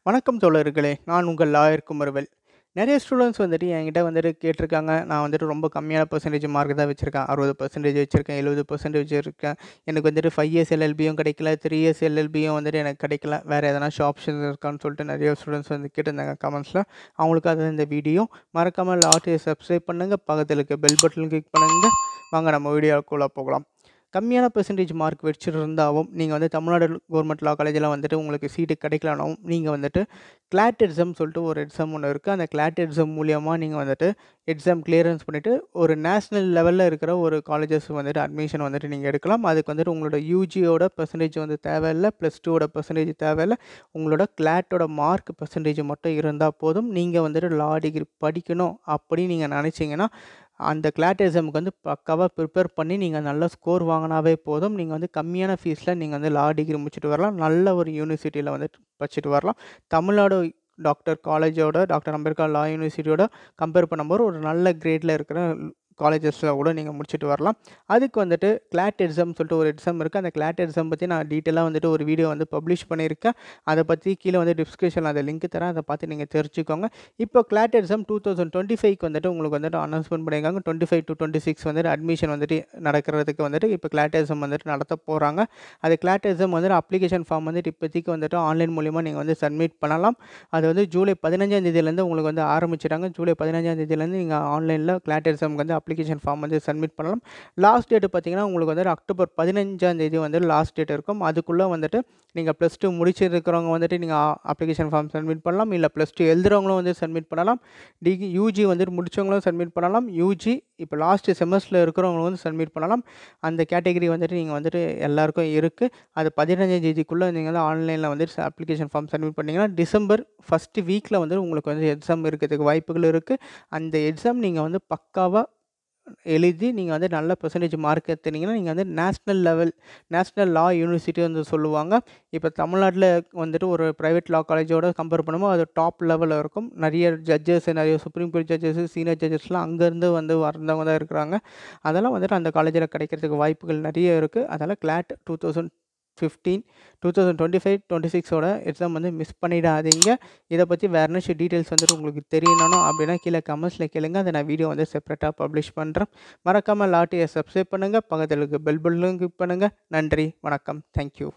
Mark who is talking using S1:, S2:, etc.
S1: வணக்கம் தோழர்களே! நான் உங்கள் லாயர் குமரவேல். நெறைய ஸ்டூடண்ட்ஸ் வந்துட்டு என்கிட்ட வந்துட்டு கேட்டிருக்காங்க. நான் வந்துட்டு ரொம்ப கம்மியான பெர்சன்டேஜ் மார்க் தான் வச்சிருக்கேன். 60% வச்சிருக்கேன், 70% வச்சிருக்கேன். எனக்கு வந்துட்டு 5 இயர்ஸ் எல்எல்பியும் கிடைக்கல, 3 இயர்ஸ் எல்எல்பியும் வந்துட்டு எனக்கு கிடைக்கல. வேறு எதனாச்சும் ஆப்ஷன்ஸ் இருக்கான்னு சொல்லிட்டு நெறைய ஸ்டூடண்ட்ஸ் வந்து கேட்டிருந்தாங்க கமெண்ட்ஸ்ல. அவங்களுக்காக தான் இந்த வீடியோ. மறக்காம லாட்ரியை சப்ஸ்கிரைப் பண்ணுங்க. பக்கத்துல இருக்க பெல் பட்டன் கிளிக் பண்ணுங்க. வாங்க நம்ம வீடியோக்குள்ள போகலாம். கம்மியான பெர்சன்டேஜ் மார்க் வச்சிருந்தாவும், நீங்க வந்து தமிழ்நாடு கவர்மெண்ட் லா காலேஜில வந்துட்டு உங்களுக்கு சீட்டு கிடைக்கலனாவும், நீங்க வந்துட்டு கிளாட் எக்ஸாம் சொல்லிட்டு ஒரு எக்ஸாம் ஒண்ணு இருக்கு. அந்த கிளாட் எக்ஸாம் மூலியமா நீங்க வந்துட்டு எக்ஸாம் கிளியரன்ஸ் பண்ணிட்டு, ஒரு நேஷனல் லெவல்ல இருக்கிற ஒரு காலேஜஸ் வந்துட்டு அட்மிஷன் வந்துட்டு நீங்க எடுக்கலாம். அதுக்கு வந்துட்டு உங்களோட யூஜியோட பெர்சன்டேஜ் வந்து தேவையில்ல. +2 பெர்சன்டேஜ் தேவையில்ல. உங்களோட கிளாட்டோட மார்க் பெர்சன்டேஜ் மட்டும் இருந்தா போதும். நீங்க வந்துட்டு லா டிகிரி படிக்கணும் அப்படின்னு நீங்க நினைச்சீங்கன்னா, அந்த கிளாட் எக்ஸாமுக்கு வந்து பக்காவா ப்ரிப்பேர் பண்ணி நீங்க நல்ல ஸ்கோர் வாங்குனாவே போதும். நீங்க வந்து கம்மியான ஃபீஸ்ல நீங்க வந்து லா டிகிரி முடிச்சுட்டு வரலாம். நல்ல ஒரு யூனிவர்சிட்டியில வந்துட்டு படிச்சுட்டு வரலாம். தமிழ்நாடு டாக்டர் காலேஜோட டாக்டர் அம்பேத்கர் லா யூனிவர்சிட்டியோட கம்பேர் பண்ணும்போது ஒரு நல்ல கிரேட்ல இருக்கிற காலேஜஸ்ல கூட நீங்க முடிச்சுட்டு வரலாம். அதுக்கு வந்துட்டு கிளாட் எக்ஸாம் சொல்லிட்டு ஒரு எக்ஸாம் இருக்கு. அந்த கிளாட் எக்ஸாம் பத்தி நான் டீட்டெயிலா வந்துட்டு ஒரு வீடியோ வந்து பப்ளிஷ் பண்ணியிருக்கேன். அத பத்தி கீழ வந்து டிஸ்கிரிப்ஷன்ல அந்த லிங்க் தரேன். அத பார்த்து நீங்க தெரிஞ்சுக்கோங்க. இப்போ கிளாட் எக்ஸாம் 2025க்கு வந்துட்டு உங்களுக்கு வந்துட்டு அனௌன்ஸ்மென்ட் பண்ணியிருக்காங்க. 25-26 வந்துட்டு அட்மிஷன் வந்துட்டு நடக்கிறதுக்கு வந்துட்டு இப்போ கிளாட் எக்ஸாம் வந்துட்டு நடத்த போறாங்க. அது கிளாட் எக்ஸாம் வந்துட்டு அப்ளிகேஷன் ஃபார்ம் வந்துட்டு இப்போதைக்கு வந்துட்டு ஆன்லைன் மூலியமா நீங்க வந்து சப்மிட் பண்ணலாம். அது வந்து ஜூலை 15ஆம் தேதியிலேருந்து உங்களுக்கு வந்து ஆரம்பிச்சுட்டாங்க. ஜூலை 15ஆம் தேதியிலேருந்து நீங்க ஆன்லைன்ல கிளாட் எக்ஸாமுக்கு வந்து அப்ளிகேஷன் ஃபார்ம் வந்து சப்மிட் பண்ணலாம். லாஸ்ட் டேட் பார்த்தீங்கன்னா, உங்களுக்கு வந்து அக்டோபர் 15ஆம் தேதி வந்து லாஸ்ட் டேட் இருக்கும். அதுக்குள்ள வந்துட்டு நீங்க +2 முடிச்சிருக்கிறவங்க வந்துட்டு நீங்க அப்ளிகேஷன் ஃபார்ம் சப்மிட் பண்ணலாம். இல்ல +2 எழுதுறவங்களும் வந்து சப்மிட் பண்ணலாம். யூஜி வந்துட்டு முடிச்சவங்களும் சப்மிட் பண்ணலாம். யூஜி இப்போ லாஸ்ட் செமஸ்டர்ல இருக்கிறவங்க வந்து சப்மிட் பண்ணலாம். அந்த கேட்டகரி வந்துட்டு நீங்க வந்துட்டு எல்லாருக்கும் இருக்கு. அது 15ஆம் தேதிக்குள்ள நீங்க வந்து ஆன்லைன்ல வந்து அப்ளிகேஷன் ஃபார்ம் சப்மிட் பண்ணீங்கன்னா, டிசம்பர் ஃபர்ஸ்ட் வீக்ல வந்து உங்களுக்கு வந்து எக்ஸாம் இருக்கிறதுக்கு வாய்ப்புகள் இருக்கு. அந்த எக்ஸாம் நீங்க வந்து பக்காவா எழுதி நீங்க வந்து நல்ல பெர்சன்டேஜ் மார்க் எடுத்தீங்கன்னா, நீங்க வந்து நேஷனல் லா யூனிவர்சிட்டி வந்து சொல்லுவாங்க. இப்போ தமிழ்நாட்டில வந்துட்டு ஒரு பிரைவேட் லா காலேஜோட கம்பேர் பண்ணும்போது அது டாப் லெவல்ல இருக்கும். நிறைய ஜட்ஜஸ், நிறைய சுப்ரீம் கோர்ட் ஜட்ஜஸ், சீனியர் ஜட்ஜஸ்லாம் அங்கேருந்து வந்து வந்தவங்க தான் இருக்கிறாங்க. அதெல்லாம் வந்துட்டு அந்த காலேஜில் கிடைக்கிறதுக்கு வாய்ப்புகள் நிறைய இருக்குது. அதனால் கிளாட் 2015, 2025, 26ஓட எக்ஸாம் வந்து மிஸ் பண்ணிடாதீங்க. இதை பற்றி வேறு ஏதாச்சும் டீட்டெயில்ஸ் வந்துட்டு உங்களுக்கு தெரியணும் அப்படின்னா கீழே கமெண்ட்ஸில் கேளுங்க. அதை நான் வீடியோ வந்து செப்பரேட்டாக பப்ளிஷ் பண்ணுறேன். மறக்காமல் லாட்டியை சப்ஸ்கிரைப் பண்ணுங்கள். பக்கத்தில் இருக்க பெல் பட்டனும் கிளிக் பண்ணுங்கள். நன்றி, வணக்கம், தேங்க்யூ.